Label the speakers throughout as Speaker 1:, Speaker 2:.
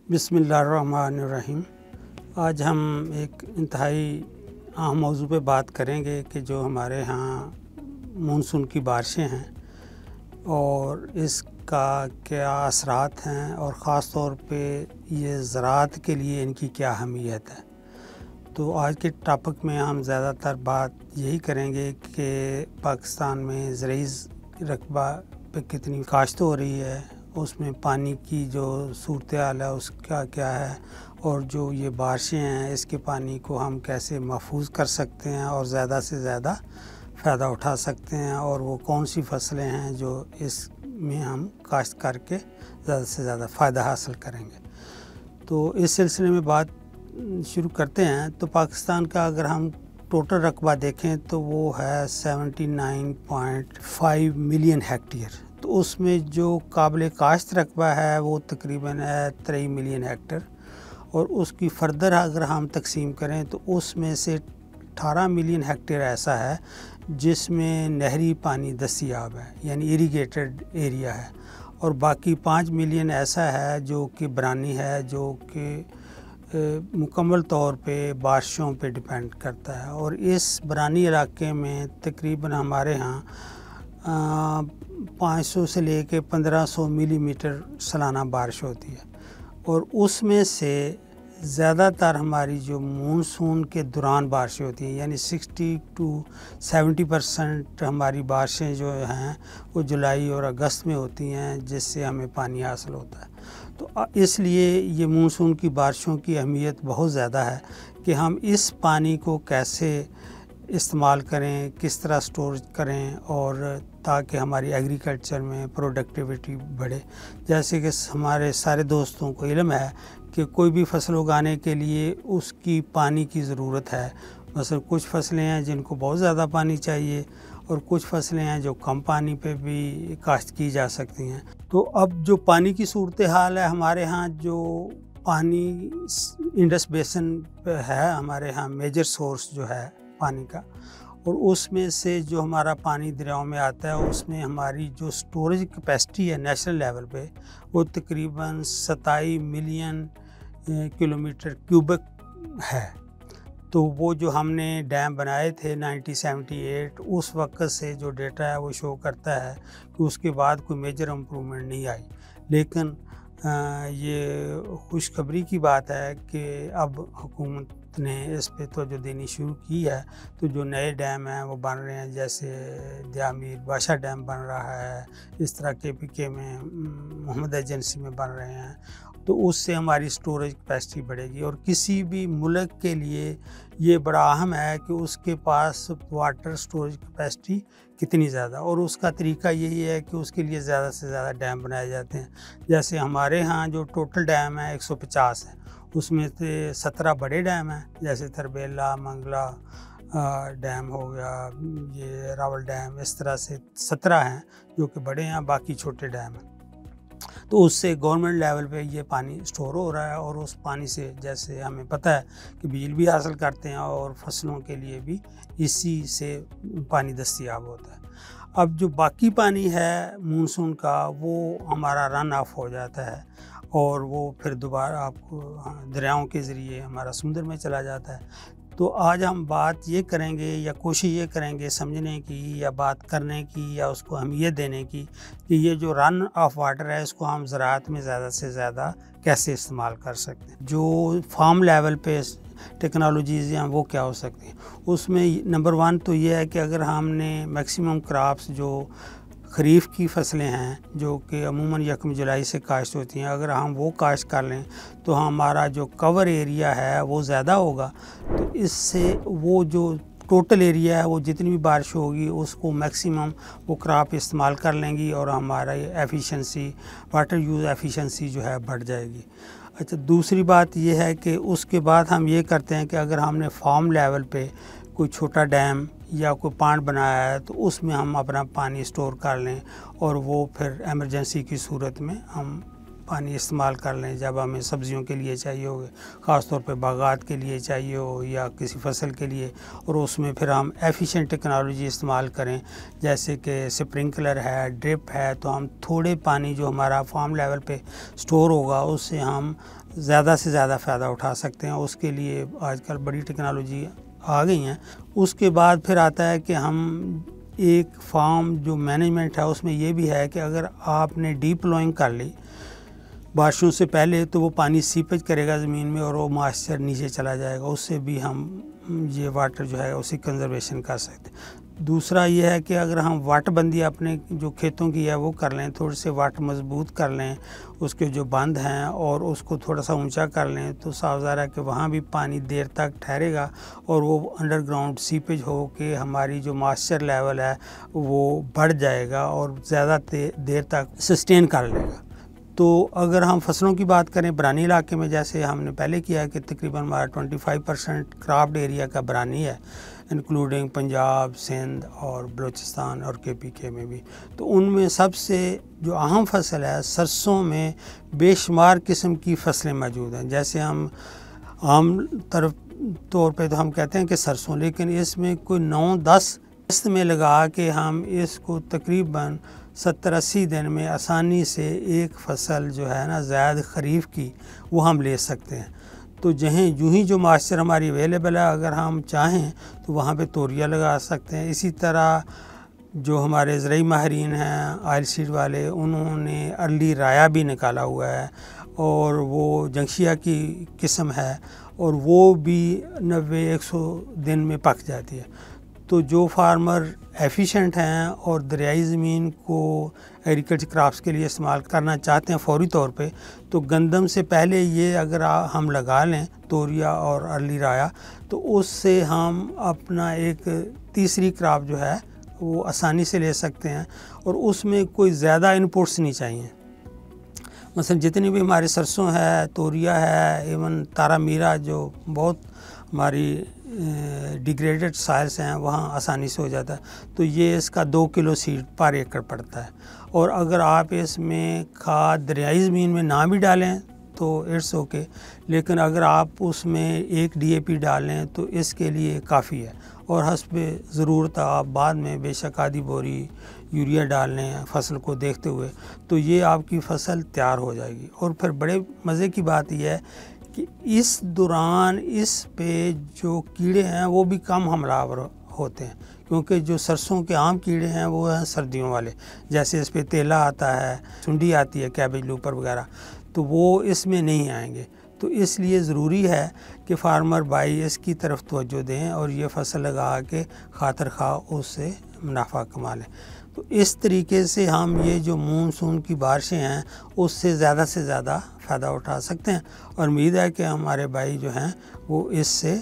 Speaker 1: बिस्मिल्लाहिर्रहमानिर्रहीम। आज हम एक इंतहाई अहम मौजू पे बात करेंगे कि जो हमारे यहाँ मानसून की बारिशें हैं और इसका क्या असरात हैं और ख़ास तौर पे ये ज़राअत के लिए इनकी क्या अहमियत है। तो आज के टॉपिक में हम ज़्यादातर बात यही करेंगे कि पाकिस्तान में ज़रई रकबा पे कितनी काश्त हो रही है, उसमें पानी की जो सूरत हाल है उसका क्या है, और जो ये बारिशें हैं इसके पानी को हम कैसे महफूज कर सकते हैं और ज़्यादा से ज़्यादा फ़ायदा उठा सकते हैं, और वो कौन सी फसलें हैं जो इसमें हम काश्त करके ज़्यादा से ज़्यादा फ़ायदा हासिल करेंगे। तो इस सिलसिले में बात शुरू करते हैं। तो पाकिस्तान का अगर हम टोटल रकबा देखें तो वो है 79.5 मिलियन हेक्टेयर। तो उसमें जो काबिल काश्त रकबा है वो तकरीबन है 3 मिलियन हेक्टेयर, और उसकी फर्दर अगर हम तकसीम करें तो उसमें से 18 मिलियन हेक्टेयर ऐसा है जिसमें नहरी पानी दस्तयाब है, यानी इरीगेटेड एरिया है, और बाकी 5 मिलियन ऐसा है जो कि बरानी है, जो कि मुकम्मल तौर पे बारिशों पे डिपेंड करता है। और इस बरानी इलाके में तकरीबन हमारे यहाँ 500 से लेके 1500 मिलीमीटर सालाना बारिश होती है, और उसमें से ज़्यादातर हमारी जो मानसून के दौरान बारिशें होती हैं, यानी 60 to 70% हमारी बारिशें जो हैं वो जुलाई और अगस्त में होती हैं, जिससे हमें पानी हासिल होता है। तो इसलिए ये मानसून की बारिशों की अहमियत बहुत ज़्यादा है कि हम इस पानी को कैसे इस्तेमाल करें, किस तरह स्टोर करें, और ताकि हमारी एग्रीकल्चर में प्रोडक्टिविटी बढ़े। जैसे कि हमारे सारे दोस्तों को इल्म है कि कोई भी फसल उगाने के लिए उसकी पानी की ज़रूरत है। मतलब कुछ फसलें हैं जिनको बहुत ज़्यादा पानी चाहिए, और कुछ फसलें हैं जो कम पानी पे भी काश्त की जा सकती हैं। तो अब जो पानी की सूरत हाल है हमारे यहाँ, जो पानी इंडस बेसिन पे है हमारे यहाँ मेजर सोर्स जो है पानी का, और उसमें से जो हमारा पानी दरियाओं में आता है उसमें हमारी जो स्टोरेज कैपेसिटी है नेशनल लेवल पे वो तकरीबन 27 मिलियन किलोमीटर क्यूबिक है। तो वो जो हमने डैम बनाए थे 1978, उस वक्त से जो डेटा है वो शो करता है कि उसके बाद कोई मेजर इम्प्रूवमेंट नहीं आई। लेकिन ये खुशखबरी की बात है कि अब हुकूमत ने इस पे तवज्जो देनी शुरू की है। तो जो नए डैम हैं वो बन रहे हैं, जैसे दियामीर बादशाह डैम बन रहा है, इस तरह KPK में मोहम्मद एजेंसी में बन रहे हैं। तो उससे हमारी स्टोरेज कैपेसिटी बढ़ेगी, और किसी भी मुल्क के लिए ये बड़ा अहम है कि उसके पास वाटर स्टोरेज कैपेसिटी कितनी ज़्यादा, और उसका तरीका यही है कि उसके लिए ज़्यादा से ज़्यादा डैम बनाए जाते हैं। जैसे हमारे यहाँ जो टोटल डैम है 150 है, उसमें से 17 बड़े डैम हैं, जैसे तरबेला, मंगला डैम हो गया, ये रावल डैम, इस तरह से 17 हैं जो कि बड़े हैं, बाकी छोटे डैम हैं। तो उससे गवर्नमेंट लेवल पे ये पानी स्टोर हो रहा है, और उस पानी से जैसे हमें पता है कि बिजली भी हासिल करते हैं और फसलों के लिए भी इसी से पानी दस्तयाब होता है। अब जो बाकी पानी है मानसून का वो हमारा रन ऑफ हो जाता है, और वो फिर दोबारा आपको दरियाओं के ज़रिए हमारा समुद्र में चला जाता है। तो आज हम बात ये करेंगे या कोशिश ये करेंगे समझने की या बात करने की या उसको अहमियत देने की कि ये जो रन ऑफ वाटर है इसको हम ज़राअत में ज़्यादा से ज़्यादा कैसे इस्तेमाल कर सकते हैं। जो फार्म लेवल पे टेक्नोलॉजीज़ हैं वो क्या हो सकती हैं। उसमें नंबर 1 तो ये है कि अगर हमने मैक्सिमम क्रॉप्स जो खरीफ की फसलें हैं जो कि अमूमन 1 जुलाई से काश्त होती हैं, अगर हम वो काश्त कर लें तो हमारा जो कवर एरिया है वो ज़्यादा होगा। तो इससे वो जो टोटल एरिया है वो जितनी भी बारिश होगी उसको मैक्सिमम वो क्रॉप इस्तेमाल कर लेंगी, और हमारा एफिशिएंसी, वाटर यूज़ एफिशिएंसी जो है बढ़ जाएगी। अच्छा, दूसरी बात ये है कि उसके बाद हम ये करते हैं कि अगर हमने फार्म लेवल पे कोई छोटा डैम या कोई पांड बनाया है तो उसमें हम अपना पानी स्टोर कर लें, और वो फिर इमरजेंसी की सूरत में हम पानी इस्तेमाल कर लें जब हमें सब्जियों के लिए चाहिए हो, ख़ास तौर पे बागात के लिए चाहिए हो या किसी फसल के लिए, और उसमें फिर हम एफिशिएंट टेक्नोलॉजी इस्तेमाल करें, जैसे कि स्प्रिंकलर है, ड्रिप है। तो हम थोड़े पानी जो हमारा फार्म लेवल पे स्टोर होगा उससे हम ज़्यादा से ज़्यादा फ़ायदा उठा सकते हैं। उसके लिए आजकल बड़ी टेक्नोलॉजी आ गई हैं। उसके बाद फिर आता है कि हम एक फार्म जो मैनेजमेंट है उसमें ये भी है कि अगर आपने डीप प्लॉइंग कर ली बारिशों से पहले तो वो पानी सीपेज करेगा ज़मीन में और वो मॉइस्चर नीचे चला जाएगा, उससे भी हम ये वाटर जो है उसी कंजर्वेशन कर सकते हैं। दूसरा ये है कि अगर हम वाटबंदी अपने जो खेतों की है वो कर लें, थोड़े से वाट मजबूत कर लें, उसके जो बंद हैं और उसको थोड़ा सा ऊंचा कर लें तो साफ ज़ाहिर है कि वहाँ भी पानी देर तक ठहरेगा और वो अंडरग्राउंड सीपेज हो के हमारी जो मॉइस्चर लेवल है वो बढ़ जाएगा और ज़्यादा देर तक सस्टेन कर लेगा। तो अगर हम फसलों की बात करें बरानी इलाके में, जैसे हमने पहले किया है कि तकरीबन हमारा 25% क्रॉप्ड एरिया का बरानी है, इंक्लूडिंग पंजाब, सिंध और बलूचिस्तान और KPK में भी, तो उनमें सबसे जो अहम फसल है सरसों में बेशुमार किस्म की फसलें मौजूद हैं। जैसे हम आम तौर पे तो हम कहते हैं कि सरसों, लेकिन इसमें कोई 9-10 किस्त में लगा के हम इसको तकरीबन 70-80 दिन में आसानी से एक फसल जो है ना ज़ायद खरीफ की वो हम ले सकते हैं। तो जहाँ यूँ ही जो मॉइस्चर हमारी अवेलेबल है अगर हम चाहें तो वहाँ पे तोरिया लगा सकते हैं। इसी तरह जो हमारे ज़रई माहिरीन हैं ऑयल सीड वाले, उन्होंने अर्ली राया भी निकाला हुआ है और वो जंगशिया की किस्म है और वो भी 90-100 दिन में पक जाती है। तो जो फार्मर एफिशिएंट हैं और दरियाई ज़मीन को एग्रीकल्चर क्रॉप्स के लिए इस्तेमाल करना चाहते हैं फौरी तौर पे, तो गंदम से पहले ये अगर हम लगा लें तोरिया और अर्ली राया तो उससे हम अपना एक तीसरी क्रॉप जो है वो आसानी से ले सकते हैं और उसमें कोई ज़्यादा इनपुट्स नहीं चाहिए। मसलन जितनी भी हमारी सरसों है, तोरिया है, इवन तारा मीरा जो बहुत हमारी डिग्रेडेड साइल्स हैं वहाँ आसानी से हो जाता है। तो ये इसका 2 किलो सीड पर एकड़ पड़ता है और अगर आप इसमें खाद दरियाई ज़मीन में ना भी डालें तो इट्स ओके, लेकिन अगर आप उसमें 1 DAP डालें तो इसके लिए काफ़ी है और हस्बे ज़रूरत आप बाद में बेशक आधी बोरी यूरिया डाल लें फसल को देखते हुए, तो ये आपकी फसल तैयार हो जाएगी। और फिर बड़े मज़े की बात यह है कि इस दौरान इस पे जो कीड़े हैं वो भी कम हमलावर होते हैं, क्योंकि जो सरसों के आम कीड़े हैं वो हैं सर्दियों वाले, जैसे इस पे तेला आता है, सुंडी आती है, कैबेज लूपर वगैरह, तो वो इसमें नहीं आएंगे। तो इसलिए ज़रूरी है कि फार्मर भाई इसकी तरफ तवज्जो दें और ये फसल लगा के खातर खा उससे मुनाफा कमा लें। तो इस तरीके से हम ये जो मानसून की बारिशें हैं उससे ज़्यादा से ज़्यादा फ़ायदा उठा सकते हैं और उम्मीद है कि हमारे भाई जो हैं वो इससे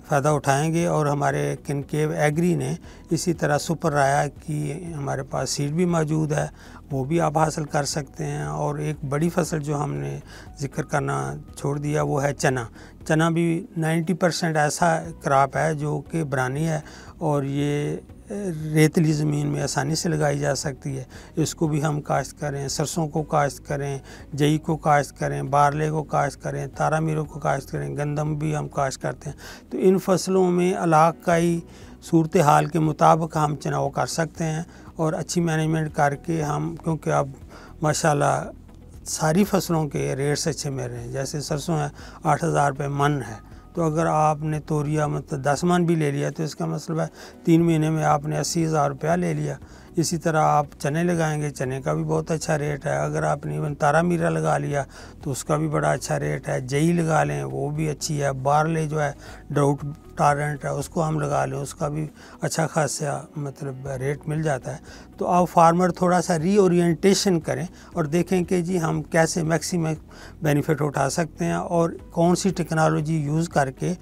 Speaker 1: फ़ायदा उठाएंगे। और हमारे किनकेव एग्री ने इसी तरह सुपर राया की हमारे पास सीड भी मौजूद है, वो भी आप हासिल कर सकते हैं। और एक बड़ी फसल जो हमने ज़िक्र करना छोड़ दिया वो है चना। चना भी 90% ऐसा क्रॉप है जो कि बरानी है और ये रेतली ज़मीन में आसानी से लगाई जा सकती है। इसको भी हम काश्त करें, सरसों को काश्त करें, जई को काश्त करें, बारले को काश्त करें, तारा मीरों को काश्त करें, गंदम भी हम काश्त करते हैं। तो इन फसलों में इलाकाई सूरत हाल के मुताबिक हम चुनाव कर सकते हैं और अच्छी मैनेजमेंट करके हम, क्योंकि अब माशाल्लाह सारी फसलों के रेट्स अच्छे मिल रहे हैं। जैसे सरसों है 8,000 रुपये मन है, तो अगर आपने तोरिया मतलब 10 मन भी ले लिया तो इसका मतलब है 3 महीने में आपने 80,000 रुपया ले लिया। इसी तरह आप चने लगाएंगे, चने का भी बहुत अच्छा रेट है। अगर आपने इवन तारा मीरा लगा लिया तो उसका भी बड़ा अच्छा रेट है। जई लगा लें वो भी अच्छी है। बारले जो है ड्राउट टॉलरेंट है, उसको हम लगा लें, उसका भी अच्छा खासा मतलब रेट मिल जाता है। तो आप फार्मर थोड़ा सा रीओरिएंटेशन करें और देखें कि जी हम कैसे मैक्सिमम बेनिफिट उठा सकते हैं और कौन सी टेक्नोलॉजी यूज़ करके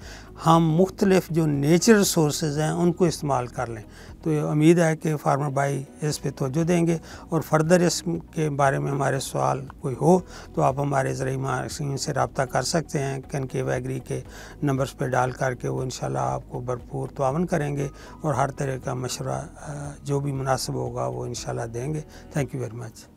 Speaker 1: हम मुख्तलिफ जो नेचुरल सोर्सेज हैं उनको इस्तेमाल कर लें। तो उम्मीद है कि फार्मर भाई इस पे तवज्जो देंगे और फर्दर इसके बारे में हमारे सवाल कोई हो तो आप हमारे ज़रिए मार्केटिंग से रब्ता कर सकते हैं। किनकेव एग्री के नंबर्स पे डाल करके वो इंशाल्लाह आपको भरपूर तावन करेंगे और हर तरह का मशवरा जो भी मुनासिब होगा वो इंशाल्लाह देंगे। Thank you very much.